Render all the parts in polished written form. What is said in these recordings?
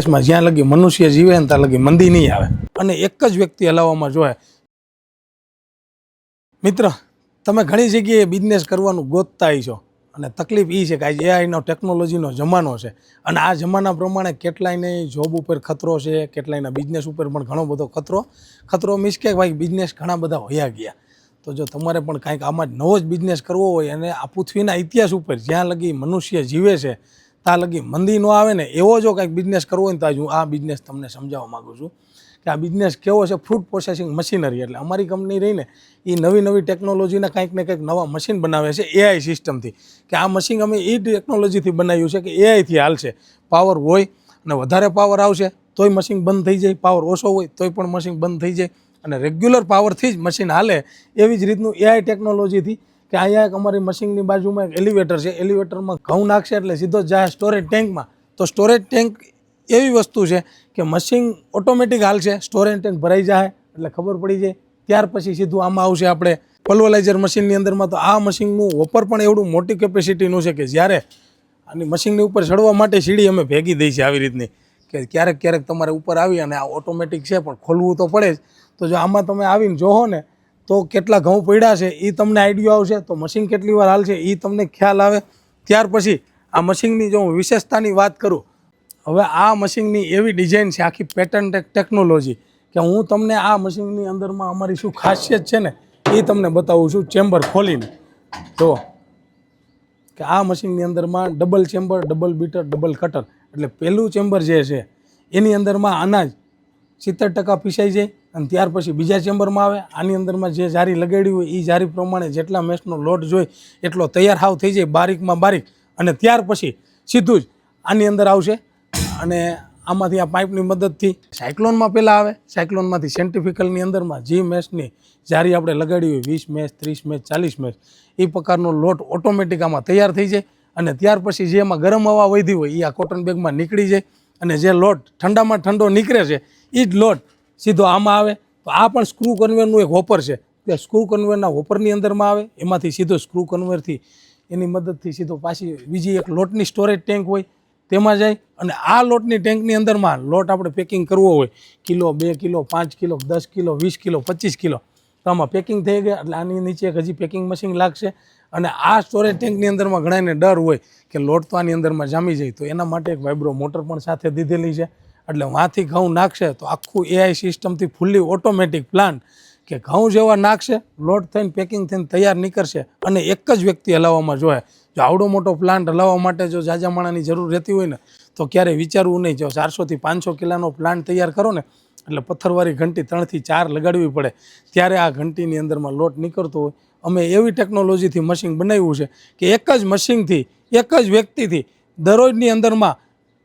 દેશમાં જ્યાં લગી મનુષ્ય જીવે ને ત્યાં લગી મંદી નહીં આવે અને એક જ વ્યક્તિ હલાવવામાં જોઈએ. મિત્ર, તમે ઘણી જગ્યાએ બિઝનેસ કરવાનું ગોતતા છો અને તકલીફ એ છે કે આજે એઆઈનો ટેકનોલોજીનો જમાનો છે અને આ જમાના પ્રમાણે કેટલાયને જોબ ઉપર ખતરો છે, કેટલાયના બિઝનેસ ઉપર પણ ઘણો બધો ખતરો મીન્સ કે ભાઈ બિઝનેસ ઘણા બધા હોયા ગયા. તો જો તમારે પણ કાંઈક આમાં નવો જ બિઝનેસ કરવો હોય અને આ પૃથ્વીના ઇતિહાસ ઉપર જ્યાં લગી મનુષ્ય જીવે છે ત્યાં લગી મંદી ન આવે ને એવો જો કાંઈક બિઝનેસ કરવો હોય ને તો હું આ બિઝનેસ તમને સમજાવવા માગું છું કે આ બિઝનેસ કેવો છે. ફ્રૂટ પ્રોસેસિંગ મશીનરી, એટલે અમારી કંપની રહીને એ નવી ટેકનોલોજીના કંઈક ને કંઈક નવા મશીન બનાવે છે એઆઈ સિસ્ટમથી. કે આ મશીન અમે એ ટેકનોલોજીથી બનાવ્યું છે કે એઆઈથી હાલશે. પાવર હોય અને વધારે પાવર આવશે તોય મશીન બંધ થઈ જાય, પાવર ઓછો હોય તોય પણ મશીન બંધ થઈ જાય અને રેગ્યુલર પાવરથી જ મશીન હાલે. એવી જ રીતનું એઆઈ ટેકનોલોજીથી કે અહીંયા એક અમારી મશીનની બાજુમાં એક એલિવેટર છે, એલિવેટરમાં ઘઉં નાખશે એટલે સીધો જાય સ્ટોરેજ ટેન્કમાં. તો સ્ટોરેજ ટેન્ક એવી વસ્તુ છે કે મશીન ઓટોમેટિક હાલશે, સ્ટોરેજ ટેન્ક ભરાઈ જાય એટલે ખબર પડી જાય. ત્યાર પછી સીધું આમાં આવશે આપણે પલ્વરાઇઝર મશીનની અંદરમાં. તો આ મશીનનું વોપર પણ એવડું મોટી કેપેસિટીનું છે કે જ્યારે આની મશીનની ઉપર ચડવા માટે સીડી અમે ભેગી દઈ છે આવી રીતની કે ક્યારેક તમારે ઉપર આવી અને આ ઓટોમેટિક છે પણ ખોલવું તો પડે જ. તો જો આમાં તમે આવીને જોવો ને તો કેટલા ઘઉં પડ્યા છે એ તમને આઈડિયો આવશે, તો મશીન કેટલી વાર હાલશે એ તમને ખ્યાલ આવે. ત્યાર પછી આ મશીનની જો હું વિશેષતાની વાત કરું, હવે આ મશીનની એવી ડિઝાઇન છે, આખી પેટર્ન ટેકનોલોજી, કે હું તમને આ મશીનની અંદરમાં અમારી શું ખાસિયત છે ને એ તમને બતાવું છું ચેમ્બર ખોલીને. તો કે આ મશીનની અંદરમાં double chamber, double bitter, double cutter, એટલે પહેલું ચેમ્બર જે છે એની અંદરમાં અનાજ 70% પીસાઈ જાય અને ત્યાર પછી બીજા ચેમ્બરમાં આવે. આની અંદરમાં જે જારી લગાડી હોય એ જારી પ્રમાણે જેટલા મેસનો લોટ જોઈએ એટલો તૈયાર હાવ થઈ જાય બારીકમાં બારીક. અને ત્યાર પછી સીધું જ આની અંદર આવશે અને આમાંથી આ પાઇપની મદદથી સાયક્લોનમાં પહેલાં આવે. સાયક્લોનમાંથી સેન્ટ્રીફ્યુગલની અંદરમાં જે મેસની જારી આપણે લગાડી હોય 20 મેસ, 30 મેસ, 40 મેસ એ પ્રકારનો લોટ ઓટોમેટિક આમાં તૈયાર થઈ જાય. અને ત્યાર પછી જે એમાં ગરમ હવા વધી હોય એ આ કોટન બેગમાં નીકળી જાય અને જે લોટ ઠંડામાં ઠંડો નીકળે છે એ જ લોટ સીધો આમાં આવે. તો આ પણ સ્ક્રૂ કન્વેરનું એક હોપર છે, તે સ્ક્રૂ કન્વેરના હોપરની અંદરમાં આવે. એમાંથી સીધો સ્ક્રૂ કન્વેરથી એની મદદથી સીધો પાછી બીજી એક લોટની સ્ટોરેજ ટેન્ક હોય તેમાં જાય. અને આ લોટની ટેન્કની અંદરમાં લોટ આપણે પેકિંગ કરવો હોય kilo, 2 kilo, 5 kilo, 10 kilo, 20 kilo, 25 kilo, તો આમાં પેકિંગ થઈ ગયા એટલે આની નીચે એક હજી પેકિંગ મશીન લાગશે. અને આ સ્ટોરેજ ટેન્કની અંદરમાં ઘણાને ડર હોય કે લોટ તો આની અંદરમાં જામી જાય, તો એના માટે એક વાઇબ્રો મોટર પણ સાથે દીધેલી છે. એટલે વાંથી ઘઉં નાખશે તો આખું એઆઈ સિસ્ટમથી ફૂલ્લી ઓટોમેટિક પ્લાન્ટ કે ઘઉં જેવા નાખશે, લોટ થઈને પેકિંગ થઈને તૈયાર નીકળશે અને એક જ વ્યક્તિ હલાવવામાં જોઈએ. જો આવડો મોટો પ્લાન્ટ હલાવવા માટે જો જાજા માણાની જરૂર રહેતી હોય ને તો ક્યારેય વિચારવું નહીં. જો 400 થી 500 કિલોનો પ્લાન્ટ તૈયાર કરો ને એટલે પથ્થરવાળી ઘંટી 3 થી 4 લગાડવી પડે ત્યારે આ ઘંટીની અંદરમાં લોટ નીકળતો હોય. અમે એવી ટેકનોલોજીથી મશીન બનાવ્યું છે કે એક જ મશીનથી એક જ વ્યક્તિથી દરરોજની અંદરમાં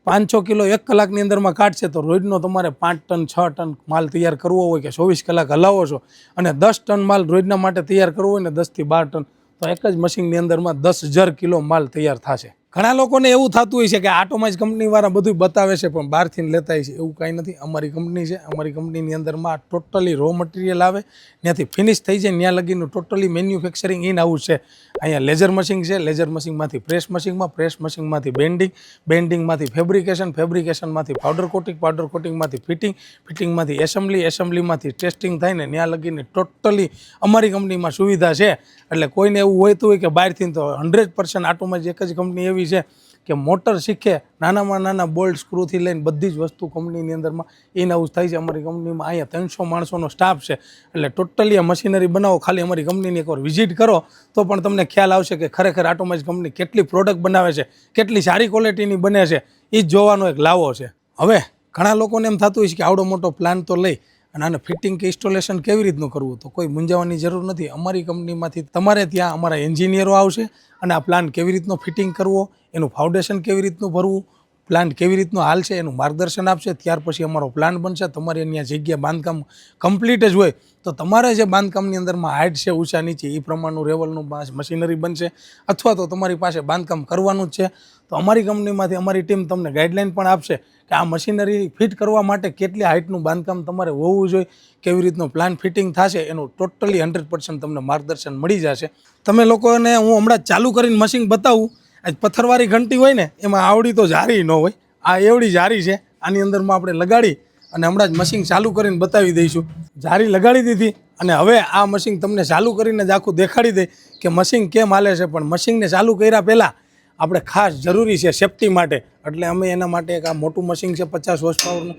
500 કિલો 1 કલાકની અંદરમાં કાઢશે. તો રોજનો તમારે 5 ટન 6 ટન માલ તૈયાર કરવો હોય કે 24 કલાક હલાવો છો અને 10 ટન માલ રોજના માટે તૈયાર કરવો હોય ને 10 થી 12 ટન, તો એક જ મશીનની અંદરમાં 10,000 કિલો માલ તૈયાર થશે. ઘણા લોકોને એવું થતું હોય છે કે આટોમાઇઝ કંપનીવાળા બધું બતાવે છે પણ બહારથી લેતા હોય છે, એવું કાંઈ નથી. અમારી કંપની છે, અમારી કંપનીની અંદરમાં ટોટલી રો મટીરિયલ આવે, ત્યાંથી ફિનિશ થઈ જાય ત્યાં લગીનું ટોટલી મેન્યુફેક્ચરિંગ ઇન હાઉસ છે. અહીંયા લેઝર મશીન છે, લેઝર મશીનમાંથી પ્રેસ મશીનમાં, પ્રેસ મશીનમાંથી બેન્ડિંગ, બેન્ડિંગમાંથી ફેબ્રિકેશન, ફેબ્રિકેશનમાંથી પાવડર કોટિંગ, પાવડર કોટિંગમાંથી ફિટિંગ, ફિટિંગમાંથી એસેમ્બલી, એસેમ્બલીમાંથી ટેસ્ટિંગ થાય ને ત્યાં લગીને ટોટલી અમારી કંપનીમાં સુવિધા છે. એટલે કોઈને એવું હોતું હોય કે બહારથી તો 100% આટોમાઇઝ એક જ કંપની એવી છે કે મોટર શીખે નાનામાં નાના બોલ્ટ સ્ક્રૂથી લઈને બધી જ વસ્તુ કંપનીની અંદરમાં ઇન હાઉસ થાય છે. અમારી કંપનીમાં અહીંયા 300 માણસોનો સ્ટાફ છે. એટલે ટોટલી આ મશીનરી બનાવો, ખાલી અમારી કંપનીની એકવાર વિઝિટ કરો તો પણ તમને ખ્યાલ આવશે કે ખરેખર આટોમાઇઝ કંપની કેટલી પ્રોડક્ટ બનાવે છે, કેટલી સારી ક્વોલિટીની બને છે, એ જ જોવાનો એક લાવો છે. હવે ઘણા લોકોને એમ થતું હોય છે કે આવડો મોટો પ્લાન તો લઈ અને આને ફિટિંગ કે ઇન્સ્ટોલેશન કેવી રીતનું કરવું, તો કોઈ મૂંઝાવાની જરૂર નથી. અમારી કંપનીમાંથી તમારે ત્યાં અમારા એન્જિનિયરો આવશે અને આ પ્લાન કેવી રીતનો ફિટિંગ કરવો, એનું ફાઉન્ડેશન કેવી રીતનું ભરવું, પ્લાન્ટ કેવી રીતનું હાલશે એનું માર્ગદર્શન આપશે. ત્યાર પછી અમારો પ્લાન બનશે. તમારે અહીંયા જગ્યા બાંધકામ કમ્પ્લીટ જ હોય તો તમારે જે બાંધકામની અંદરમાં હાઇટ છે ઊંચા નીચે એ પ્રમાણનું લેવલનું મશીનરી બનશે. અથવા તો તમારી પાસે બાંધકામ કરવાનું જ છે તો અમારી કંપનીમાંથી અમારી ટીમ તમને ગાઈડલાઇન પણ આપશે કે આ મશીનરી ફિટ કરવા માટે કેટલી હાઇટનું બાંધકામ તમારે હોવું જોઈએ, કેવી રીતનું પ્લાન ફિટિંગ થશે એનું ટોટલી 100% તમને માર્ગદર્શન મળી જશે. તમે લોકોને હું હમણાં ચાલુ કરીને મશીન બતાવું. આજ પથ્થરવાળી ઘંટી હોય ને એમાં આવડી તો જારી ન હોય, આ એવડી જારી છે આની અંદરમાં આપણે લગાડી અને હમણાં જ મશીન ચાલુ કરીને બતાવી દઈશું. જારી લગાડી દીધી અને હવે આ મશીન તમને ચાલુ કરીને જ આખું દેખાડી દે કે મશીન કેમ હાલે છે. પણ મશીનને ચાલુ કર્યા પહેલાં આપણે ખાસ જરૂરી છે સેફટી માટે, એટલે અમે એના માટે એક આ મોટું મશીન છે 50 હોર્સ પાવરનું,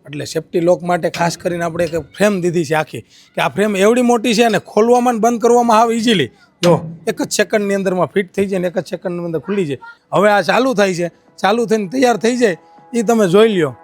એટલે સેફટી લોક માટે ખાસ કરીને આપણે એક ફ્રેમ દીધી છે આખી, કે આ ફ્રેમ એવડી મોટી છે અને ખોલવામાં અને બંધ કરવામાં આવે ઇઝીલી. જો એક જ સેકન્ડની અંદરમાં ફિટ થઈ જાય ને એક જ સેકન્ડની અંદર ખુલી જાય. હવે આ ચાલુ થાય છે, ચાલુ થઈને તૈયાર થઈ જાય એ તમે જોઈ લ્યો.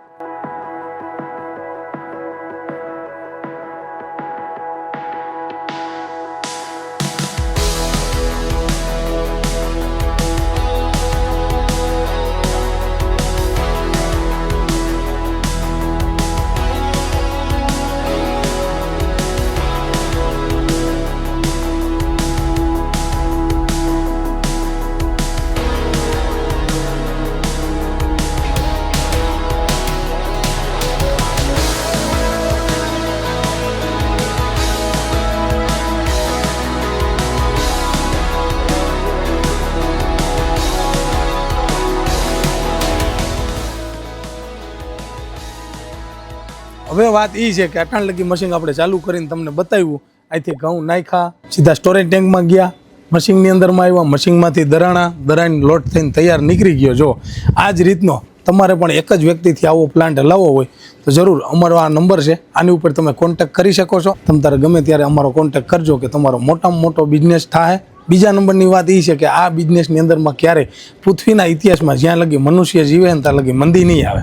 હવે વાત એ છે કે આટલા લગી મશીન આપણે ચાલુ કરીને તમને બતાવ્યું. અહીંથી ઘઉં નાખ્યા, સીધા સ્ટોરેજ ટેન્કમાં ગયા, મશીનની અંદરમાં આવ્યા, મશીનમાંથી દરાઈને લોટ થઈને તૈયાર નીકળી ગયો. જો આ જ રીતનો તમારે પણ એક જ વ્યક્તિથી આવો પ્લાન્ટ હલાવવો હોય તો જરૂર અમારો આ નંબર છે, આની ઉપર તમે કોન્ટેક્ટ કરી શકો છો. તમે તારે ગમે ત્યારે અમારો કોન્ટેક્ટ કરજો કે તમારો મોટામાં મોટો બિઝનેસ થાય. બીજા નંબરની વાત એ છે કે આ બિઝનેસની અંદરમાં ક્યારેય પૃથ્વીના ઇતિહાસમાં જ્યાં લગી મનુષ્ય જીવે ને ત્યાં લગી મંદી નહીં આવે.